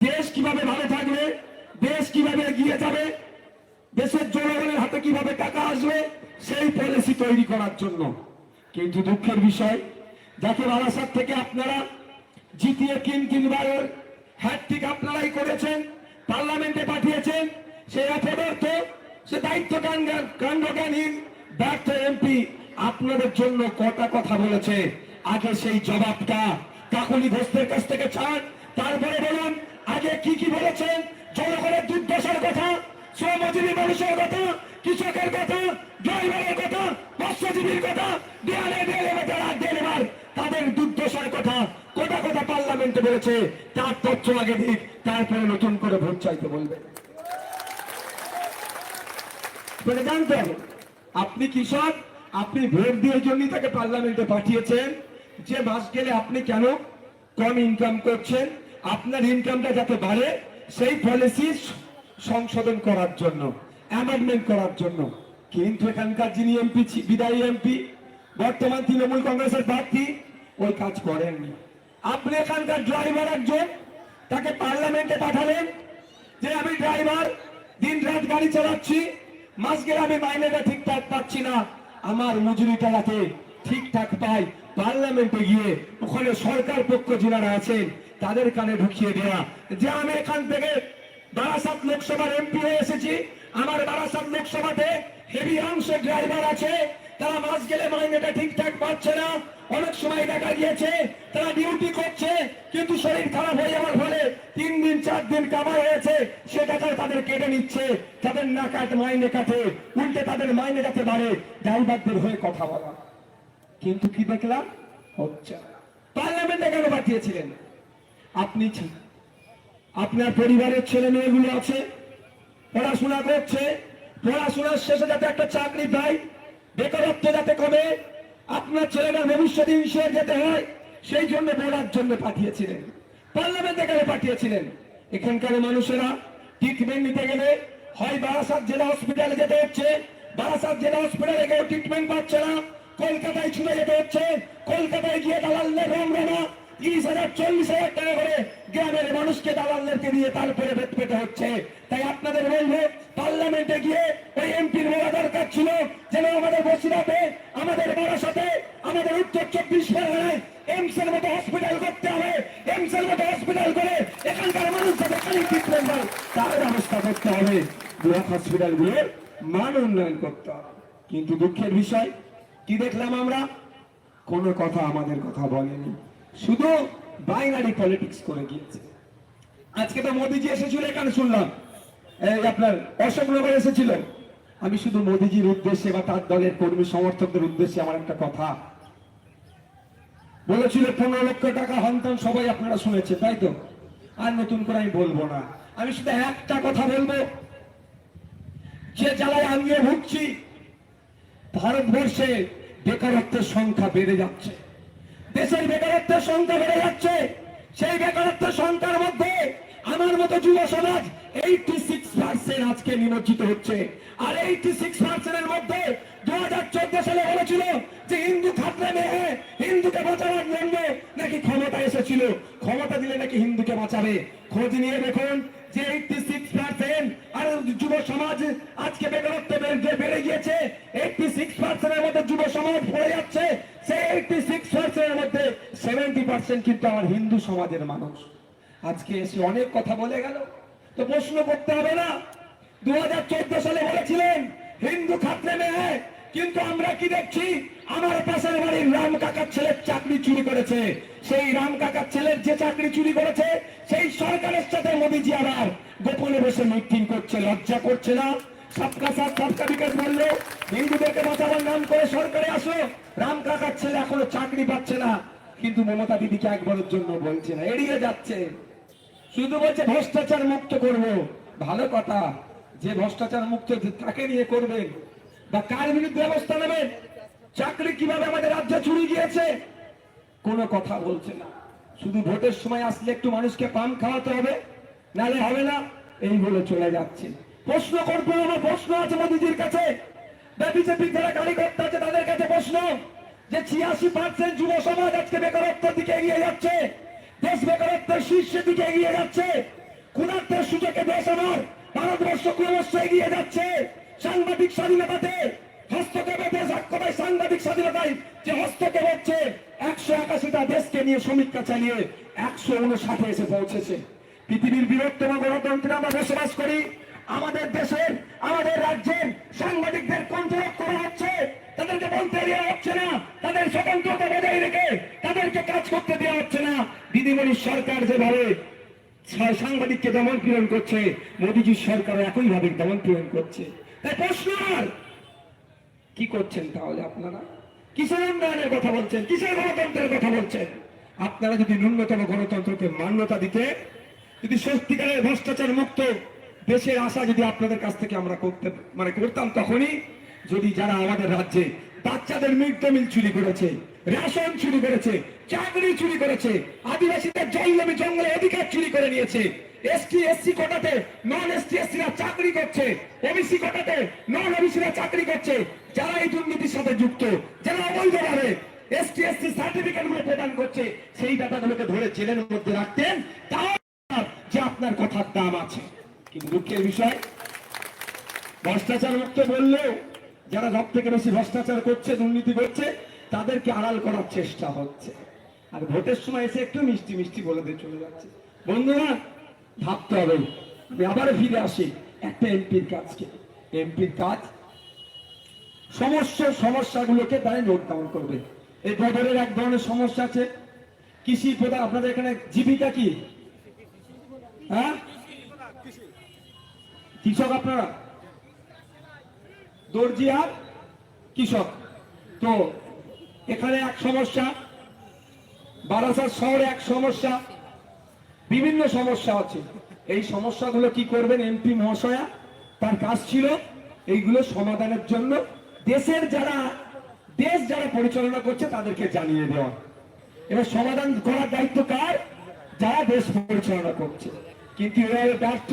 দেশ কিভাবে ভালো থাকবে, দেশ কিভাবে এগিয়ে যাবে, দেশের জনগণের হাতে কিভাবে টাকা আসবে, সেই পলিসি তৈরি করার জন্য। কিন্তু দুঃখের বিষয়, যাকে বারাসাত থেকে আপনারা জিতিয়ে তিনবারের হ্যাটট্রিক আপনারাই করেছেন, পার্লামেন্টে পাঠিয়েছেন, সেই অপদার্থ, সে দায়িত্ব কাণ্ডজ্ঞানহীন ব্যর্থ এমপি আপনাদের জন্য কটা কথা বলেছে। আগে সেই জবাবটা কাকলি ঘোষের কাছ থেকে ছাড়, তারপরে বলুন আগে কি কি বলেছেন। জনগণের দুর্দশার কথা, শ্রমজীবী মানুষের কথা, কৃষকের কথা, ড্রাইভারের কথা, মৎস্যজীবীর কথা, তাদের দুর্দশার কথা কোটা কোটা পার্লামেন্টে বলেছে। তার তথ্য আগে দিক, তারপরে নতুন করে ভোট চাইতে বলবে। জানতে হবে আপনি কৃষক, আপনি ভোট দিয়ে জন্যই তাকে পার্লামেন্টে পাঠিয়েছেন যে মাস গেলে আপনি কেন কম ইনকাম করছেন, আপনার ইনকামটা যাতে বাড়ে সেই পলিসি সংশোধন করার জন্য, অ্যামেন্ডমেন্ট করার জন্য। কিন্তু এখানকার যিনি এমপি, বিদায়ী এমপি, বর্তমান তৃণমূল কংগ্রেসের প্রার্থী, ওই কাজ করেননি। আপনি এখানকার ড্রাইভার একজন, তাকে পার্লামেন্টে পাঠালেন যে আমি ড্রাইভার, দিন রাত গাড়ি চালাচ্ছি, মাস গেলে আমি মাইনেটা ঠিকঠাক পাচ্ছি না, আমার মজুরিটা যাতে ঠিকঠাক পাই। পার্লামেন্টে গিয়ে ওখানে সরকার পক্ষ যারা আছেন তাদের কানে ঢুকিয়ে দেওয়া যে আমি এখান থেকে বারাসাত লোকসভার এমপি হয়ে এসেছি, আমার বারাসাত লোকসভাতে হেভি অংশের ড্রাইভার আছে, তারা মাস গেলে মাইনেটা ঠিকঠাক পাচ্ছে না। অনেক সময় দেখা গিয়েছে তারা ডিউটি করছে কিন্তু শরীর খারাপ হয়ে যাওয়ার ফলে 3 দিন 4 দিন কামাই হয়েছে, সে টাকা তাদের কেটে নিচ্ছে, তাদের না কাটে মাইনে কাটে, উল্টে তাদের মাইনে যাতে বাড়ে, ড্রাইভারদের হয়ে কথা বলা। কিন্তু কি দেখলাম হচ্ছে, পার্লামেন্টে কেন পাঠিয়েছিলেন? আপনি আপনার পরিবারের ছেলে মেয়েগুলো আছে, পড়াশোনা করছে, পড়াশোনার শেষে যাতে একটা চাকরি পায়, বেকারত্ব যাতে কমে, আপনার ছেলেরা ভবিষ্যতে ইনশিওর যেতে হয়, সেই জন্য বলার জন্য পাঠিয়েছিলেন। পার্লামেন্টে কেন পাঠিয়েছিলেন? এখানকার মানুষেরা ট্রিটমেন্ট নিতে গেলে হয় বারাসাত জেলা হসপিটালে যেতে হচ্ছে, বারাসাত জেলা হসপিটালে কেউ ট্রিটমেন্ট পাচ্ছে না, কলকাতায় ছুটে যেতে হচ্ছে, কলকাতায় গিয়ে দালালদের রমরমা 30,000 40,000 টাকা করে গ্রামের মানুষকে দালালদেরকে দিয়ে তারপরে বেত পেতে হচ্ছে। তাই আপনাদের বলবো পার্লামেন্টে গিয়ে ওই এমপির বলা দরকার ছিল যেন আমাদের বসিরহাটে, আমাদের বারাসাতে, আমাদের উত্তর 24 পরগনায় এমসের মতো হসপিটাল করতে হবে, এমসের মতো হসপিটাল করে এখানকার মানুষ যাতে খালি ট্রিটমেন্ট হয় তার ব্যবস্থা করতে হবে, ব্লক হসপিটালগুলোর মান উন্নয়ন করতে হবে। কিন্তু দুঃখের বিষয় কি দেখলাম আমরা, কোনো কথা আমাদের কথা বলেনি, শুধু বাইনারি পলিটিক্স করে গিয়েছে। আজকে তো মোদিজি এসেছিল, এখানে শুনলাম এই আপনার অশোকনগর এসেছিল। আমি শুধু মোদিজির উদ্দেশ্যে বা তার দলের কর্মী সমর্থকদের উদ্দেশ্যে আমার একটা কথা বলেছিল, 15 লক্ষ টাকা হন্তান, সবাই আপনারা শুনেছে তাই তো, আর নতুন করে আমি বলবো না। আমি শুধু একটা কথা বলবো, যে জ্বালায় আমিও ভুগছি, ভারতবর্ষে বেকারত্বের সংখ্যা বেড়ে যাচ্ছে, দেশের বেকারত্বের সংখ্যা বেড়ে যাচ্ছে। সেই বেকারত্বের সংখ্যার মধ্যে আমার মতো যুব সমাজ 86% আজকে নিমজ্জিত হচ্ছে। আর 86%-এর মধ্যে 2014 সালে বলেছিল যে হিন্দু খাতরে মেয়ে, হিন্দুকে বাঁচানোর জন্য নাকি ক্ষমতা এসেছিল, ক্ষমতা দিলে নাকি হিন্দুকে বাঁচাবে। খোঁজ নিয়ে দেখুন যে 86% আর যুব সমাজ আজকে বেকারত্ব বেড়ে গিয়েছে। 86%-এর মধ্যে যুব সমাজ পড়ে যাচ্ছে, সেই 86%-এর মধ্যে 70% কিন্তু আমার হিন্দু সমাজের মানুষ। আজকে এসে অনেক কথা বলে গেল, তো প্রশ্ন করতে হবে না? 2014 সালে বলেছিলেন হিন্দু খাতরে মেয়ে, কিন্তু আমরা কি দেখছি, আমার পাশের বাড়ির রাম কাকার ছেলের চাকরি চুরি করেছে। সেই রাম কাকার ছেলের যে চাকরি চুরি করেছে সেই সরকারের সাথে মোদিজি আবার গোপনে বসে মিটিং করছে। লজ্জা করছে না? সবকা সাথ সবকা বিকাশ বললো, হিন্দুদেরকে বাঁচাবার নাম করে সরকারে আসো, রাম কাকার ছেলে এখনো চাকরি পাচ্ছে না, কিন্তু মমতা দিদিকে একবারের জন্য বলছে না, এড়িয়ে যাচ্ছে। শুধু বলছে ভ্রষ্টাচার মুক্ত করব। ভালো কথা, যে ভ্রষ্টাচার মুক্ত তাকে নিয়ে করবেন, বা কার বিরুদ্ধে ব্যবস্থা নেবেন, চাকরি কিভাবে আমাদের রাজ্যে চুরি গিয়েছে কোনো কথা বলছে না। শুধু ভোটের সময় আসলে একটু মানুষকে পান খাওয়াতে হবে, নালে হবে না, এই বলে চলে যাচ্ছে। প্রশ্ন করবো, আমার প্রশ্ন আছে মোদিজির কাছে, বিজেপি যারা কারিগর আছে তাদের কাছে প্রশ্ন, যে 86% যুব সমাজ আজকে বেকারত্বের দিকে এগিয়ে যাচ্ছে, দেশ বেকারত্বের শীর্ষের দিকে এগিয়ে যাচ্ছে, ক্ষুধার্তের সুযোগে দেশ আমার ভারতবর্ষ ক্রমশ এগিয়ে যাচ্ছে সাংবাদিক স্বাধীনতাতে, হস্তক্ষেপে সাক্ষরতায়, সাংবাদিক স্বাধীনতায় যে হস্তক্ষেপ হচ্ছে 181টা দেশকে নিয়ে সমীক্ষা চালিয়ে 159 এসে পৌঁছেছে। পৃথিবীর বৃহত্তম গণতন্ত্রে আমরা বসবাস করি। আমাদের দেশের, আমাদের রাজ্যের সাংবাদিকদের কন্ট্রোল করা হচ্ছে, তাদেরকে বলতে দেওয়া হচ্ছে না, তাদের স্বতন্ত্রতা বজায় রেখে তাদেরকে কাজ করতে দেওয়া হচ্ছে না। দিদিমণির সরকার যেভাবে সাংবাদিককে দমন পীড়ন করছে, মোদীজির সরকার একইভাবে দমন পীড়ন করছে। তাই প্রশ্ন, কি করছেন তাহলে আপনারা? কিসের উন্নয়নের কথা বলছেন, কিসের গণতন্ত্রের কথা বলছেন? আপনারা যদি ন্যূনতম গণতন্ত্রকে মান্যতা দিতে, যদি সত্যিকারের ভ্রষ্টাচার মুক্ত দেশের আশা যদি আপনাদের কাছ থেকে আমরা করতাম, তখনই যদি যারা আমাদের রাজ্যে বাচ্চাদের মিড ডে মিল চুরি করেছে, রেশন চুরি করেছে, চাকরি চুরি করেছে, আদিবাসীদের জঙ্গলে অধিকার চুরি করে নিয়েছে, এসটি এসসি কোটাতে নন এসটি এসসিরা চাকরি করছে, ওবিসি কোটাতে নন ওবিসিরা চাকরি করছে, যারা এই দুর্নীতির সাথে যুক্ত, যারা অবৈধভাবে এসটি এসসি সার্টিফিকেট গুলো প্রদান করছে, সেই ডাটাগুলোকে ধরে জেলের মধ্যে রাখতেন, তাও যে আপনার কথার দাম আছে। কিন্তু দুঃখের বিষয়, ভ্রষ্টাচার মুক্ত বললেও যারা সব থেকে বেশি ভ্রষ্টাচার করছে, দুর্নীতি করছে, তাদেরকে আড়াল করার চেষ্টা হচ্ছে। আর ভোটের সময় এসে একটু মিষ্টি মিষ্টি বলে দিয়ে চলে যাচ্ছে। বন্ধুরা, ভাবতে হবে। আমি আবার ফিরে আসি একটা এমপির কাজকে। এমপির কাজ সমস্যাগুলোকে তারা নোট ডাউন করবে। এই বদরের এক ধরনের সমস্যা আছে, কৃষি প্রধান। আপনাদের এখানে জীবিকা কি? হ্যাঁ, কৃষক আপনারা, দর্জি আর কৃষক। তো এখানে এক সমস্যা, বারাসাত শহরে এক সমস্যা, বিভিন্ন সমস্যা আছে। এই সমস্যাগুলো কি করবেন এমপি মহাশয়া? তার কাজ ছিল এইগুলো সমাধানের জন্য দেশ যারা পরিচালনা করছে তাদেরকে জানিয়ে দেওয়া। এবার সমাধান করার দায়িত্ব কার? যারা দেশ পরিচালনা করছে। কিন্তু এভাবে ব্যর্থ,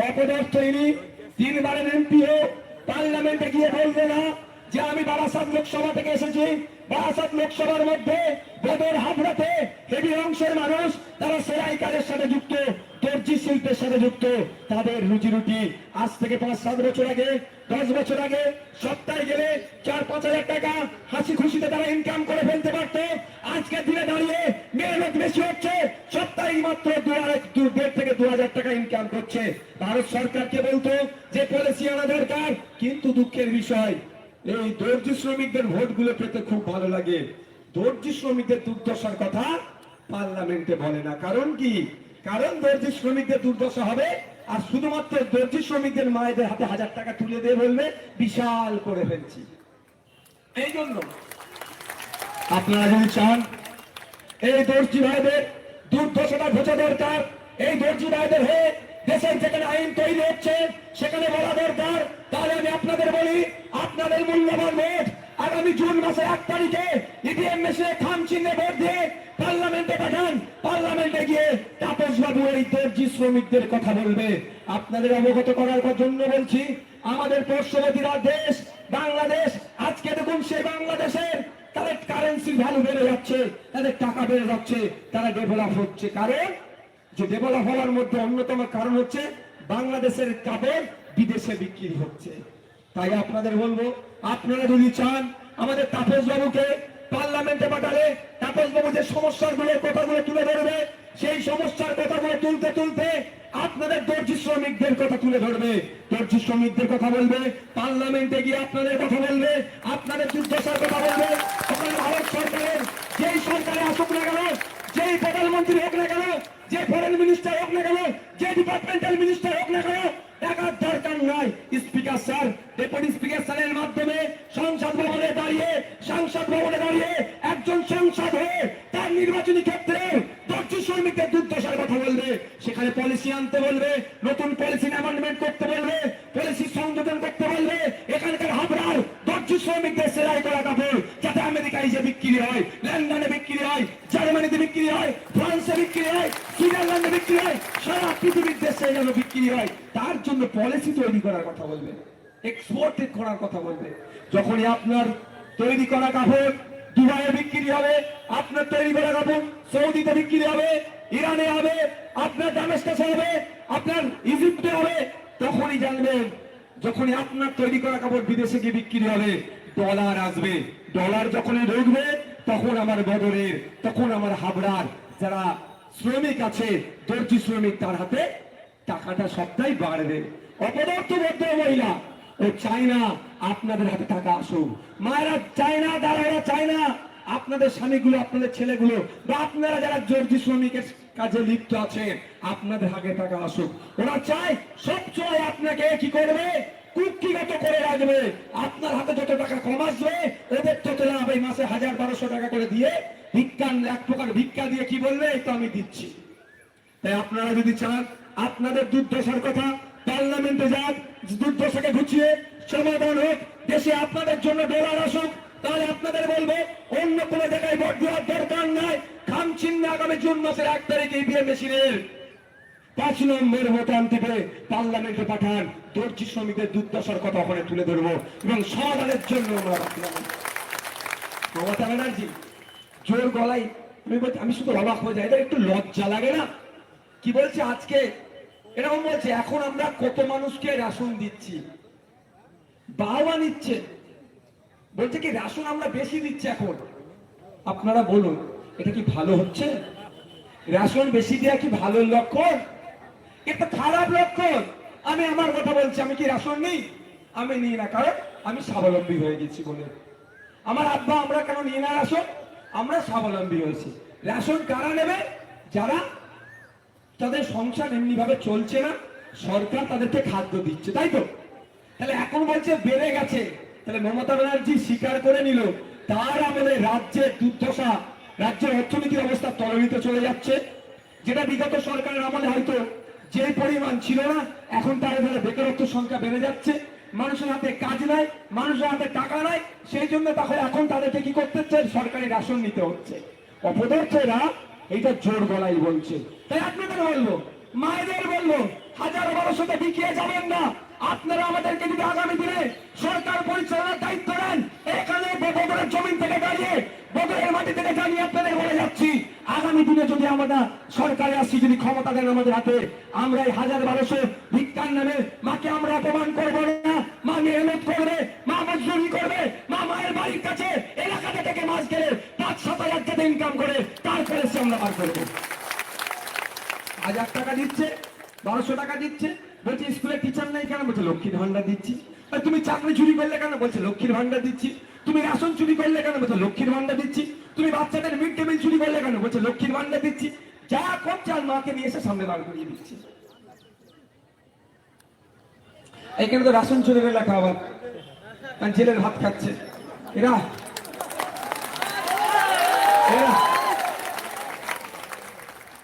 অপদার্থ ইনি 3 বারের এমপি পার্লামেন্টে গিয়ে বলবে না যে আমি বারাসাত লোকসভা থেকে এসেছি। বারাসাত লোকসভার মধ্যে বদর হাবড়াতে হেভি অংশের মানুষ, তারা সেলাই কাজের সাথে যুক্ত, দর্জি শিল্পের সাথে যুক্ত। তাদের রুজি রুটি আজ থেকে 5-7 বছর আগে, 10 বছর আগে সপ্তাহে গেলে 4-5 হাজার টাকা হাসি খুশিতে তারা ইনকাম করে ফেলতে পারতো। আজকের দিনে দাঁড়িয়ে মেহনত বেশি হচ্ছে, সপ্তাহে মাত্র 1.5 থেকে 2,000 টাকা ইনকাম করছে। ভারত সরকারকে বলতো যে পলিসি আনা দরকার, কিন্তু দুঃখের বিষয় এই দর্জি শ্রমিকদের ভোটগুলো পেতে খুব ভালো লাগে, দর্জি শ্রমিকদের দুর্দশার কথা পার্লামেন্টে বলে না। কারণ কি? কারণ দর্জি শ্রমিকদের দুর্দশা হবে আর শুধুমাত্র দর্জি শ্রমিকদের মায়েদের হাতে 1000 টাকা তুলে দিয়ে বলবে বিশাল করে ফেলছি। এই জন্য আপনারা যদি চান এই দর্জি ভাইদের দুর্দশাটা বোঝা দরকার। এই দর্জি ভাইদের হয়ে দেশের যেখানে আইন তৈরি হচ্ছে সেখানে বলা দরকার। তাহলে আমি আপনাদের বলি, আপনাদের মূল্যবান ভোট আগামী জুন মাসের 1 তারিখে ইভিএম মেশিনে খাম চিহ্নে ভোট দিয়ে পার্লামেন্টে পাঠান। পার্লামেন্টে গিয়ে তাপস বাবু এই দর্জি শ্রমিকদের কথা বলবে। আপনাদের অবগত করার জন্য বলছি, আমাদের পার্শ্ববর্তী দেশ বাংলাদেশ, আজকে দেখুন সেই বাংলাদেশের তাদের কারেন্সির ভ্যালু বেড়ে যাচ্ছে, তাদের টাকা বেড়ে যাচ্ছে, তারা ডেভেলপ হচ্ছে। কারণ যে ডেভেলপ হওয়ার মধ্যে অন্যতম কারণ হচ্ছে বাংলাদেশের কাপড় বিদেশে বিক্রি হচ্ছে। তাই আপনাদের বলবো, আপনারা যদি চান আমাদের তাপস বাবুকে পার্লামেন্টে পাঠালে তাপস বাবু যে সমস্যাগুলোর কথাগুলো তুলে ধরবে, সেই সমস্যার কথাগুলো তুলতে তুলতে আপনাদের দর্জি শ্রমিকদের কথা তুলে ধরবে, দর্জি শ্রমিকদের কথা বলবে, পার্লামেন্টে গিয়ে আপনাদের কথা বলবে, আপনাদের দুর্দশার কথা বলবে। ওখানে ভারত সরকারের যেই সরকারে আসুক না কেন, যেই প্রধানমন্ত্রী হোক না কেন, যে ফরেন মিনিস্টার হোক না কেন, যে ডিপার্টমেন্টাল মিনিস্টার হোক না কেন, টাকার দরকার নাই। স্পিকার স্যার, ডেপুটি স্পিকার স্যারের মাধ্যমে সংসদ ভবনে দাঁড়িয়ে, সংসদ ভবনে দাঁড়িয়ে একজন সংসদ হয়ে তার নির্বাচনী ক্ষেত্রে দর্জি শ্রমিকদের দুর্দশার কথা বলবে। সেখানে পলিসি আনতে বলবে, নতুন পলিসি অ্যামেন্ডমেন্ট করতে বলবে, পলিসি সংযোজন করতে বলবে। এখানকার হাবড়ার দর্জি শ্রমিকদের সেলাই করা কাপড় যাতে আমেরিকায় যে বিক্রি হয়, লন্ডনে বিক্রি হয়, জার্মানিতে বিক্রি হয়, ফ্রান্সে বিক্রি হয়, সুইজারল্যান্ডে বিক্রি হয়, সারা পৃথিবীর দেশে যেন বিক্রি হয়, তার জন্য পলিসি তৈরি করার কথা বলবে, এক্সপোর্ট করার কথা বলবে। যখনই আপনার তৈরি করা কাপড় দুবাইয়ে বিক্রি হবে, আপনার তৈরি করা কাপড় সৌদিতে বিক্রি হবে, ইরানে হবে, আপনার দামেস্কাসে হবে, আপনার ইজিপ্টে হবে, তখনই জানবেন যখনই আপনার তৈরি করা কাপড় বিদেশে গিয়ে বিক্রি হবে, ডলার আসবে। ডলার যখনই ঢুকবে তখন আমার বদরের, তখন আমার হাবড়ার যারা শ্রমিক আছে, দর্জি শ্রমিক, তার হাতে টাকাটা সবটাই বাড়বে। অপদার্থ বদ্ধ মহিলা ও চায় না আপনাদের হাতে টাকা আসুক। মায়েরা চায় না, দাদারা চায় না আপনাদের স্বামীগুলো, আপনাদের ছেলেগুলো বা আপনারা যারা দর্জি শ্রমিকের কাজে লিপ্ত আছেন আপনাদের হাতে টাকা আসুক। ওরা চায় সবসময় আপনাকে কি করবে, কুক্ষিগত করে রাখবে। আপনার হাতে যত টাকা কম আসবে ওদের তত লাভ। এই মাসে 1000-1200 টাকা করে দিয়ে ভিক্ষান, এক প্রকার ভিক্ষা দিয়ে কি বলবে, এই তো আমি দিচ্ছি। তাই আপনারা যদি চান আপনাদের দুর্দশার কথা পার্লামেন্টে যান, দুর্দশাকে ঘুচিয়ে সমাধান হোক, দেশে আপনাদের জন্য ডলার আসুক, তাহলে আপনাদের বলবো অন্য কোনো জায়গায় ভোট দেওয়ার দরকার নাই। খামচিহ্নে আগামী জুন মাসের 1 তারিখে ইভিএম মেশিনের 5 নম্বর ভোটান টিপে পার্লামেন্টে পাঠান। দর্জি শ্রমিকদের দুর্দশার কথা ওখানে তুলে ধরবো এবং সমাধানের জন্য আমরা মমতা ব্যানার্জি জোর গলায় আমি শুধু অবাক হয়ে যাই, এটা একটু লজ্জা লাগে না? কি বলছে আজকে, এরকম বলছে এখন আমরা কত মানুষকে রেশন দিচ্ছি, বাবা নিচ্ছে, বলছে কি রেশন আমরা বেশি দিচ্ছি এখন। আপনারা বলুন এটা কি ভালো হচ্ছে? রেশন বেশি দেওয়া কি ভালো লক্ষণ? এটা খারাপ লক্ষণ। আমি আমার কথা বলছি, আমি কি রেশন নিই? আমি নিই না, কারণ আমি স্বাবলম্বী হয়ে গেছি বলে। আমার আব্বা, আমরা কেন নিই না রেশন? আমরা স্বাবলম্বী হয়েছি। রেশন কারা নেবে? যারা তাদের সংসার এমনি ভাবে চলছে না, সরকার তাদেরকে খাদ্য দিচ্ছে, তাই তো? তাহলে এখন বলছে বেড়ে গেছে, তাহলে মমতা ব্যানার্জি স্বীকার করে নিল তার আমাদের রাজ্যের দুর্দশা, রাজ্যের অর্থনীতির অবস্থা তলানিতে চলে যাচ্ছে। যেটা বিগত সরকারের আমলে হয়তো যে পরিমাণ ছিল না, এখন তার বেকারত্ব সংখ্যা বেড়ে যাচ্ছে, মানুষের হাতে কাজ নাই, মানুষের হাতে টাকা নাই, সেই জন্য তাহলে এখন তাদেরকে কি করতে হচ্ছে, সরকারি রেশন নিতে হচ্ছে। অপদার্থরা এইটা জোর গলায় বলছে। তাই আপনাদের বলবো, মায়েদের বলবো, 1000-1200 বিকিয়ে যাবেন না। আপনারা আমাদেরকে যদি আগামী দিনে সরকার পরিচালনার দায়িত্ব নেন, এখানে বদরের জমিন থেকে দাঁড়িয়ে, বদরের মাটি থেকে দাঁড়িয়ে আপনাদের বলে যাচ্ছি, আগামী দিনে যদি আমরা সরকারে আসছি, যদি ক্ষমতা দেন আমাদের হাতে, আমরা এই 1000-1200 ভিক্ষার নামে মাকে আমরা অপমান করবো না। মা মেহনত করবে, মা মজদুরি করবে, মা মায়ের বাড়ির কাছে এলাকাটা থেকে মাছ গেলে 5-7 টাকা ইনকাম করে তারপরে সে আমরা বার করবো। 1000 টাকা দিচ্ছে, 1200 টাকা দিচ্ছে, বলছে স্কুলে টিচার নেই কেন, বলছে লক্ষ্মীর ভান্ডার দিচ্ছি। তুমি চাকরি চুরি করলে কেন, বলছে লক্ষ্মীর ভান্ডার দিচ্ছি। তুমি রেশন চুরি করলে কেন, বলছে লক্ষ্মীর ভান্ডার দিচ্ছি। তুমি বাচ্চাদের মিড ডে মিল চুরি করলে কেন, বলছে লক্ষ্মীর ভান্ডার দিচ্ছি। যা করছে আর মাকে নিয়ে এসে সামনে বার করিয়ে দিচ্ছি। এখানে তো রেশন চুরি করে লেখা আবার জেলের ভাত খাচ্ছে এরা।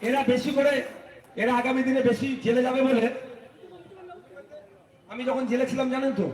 এরা বেশি করে, এরা আগামী দিনে বেশি জেলে যাবে বলে। আমি যখন জেলে ছিলাম জানেন তো,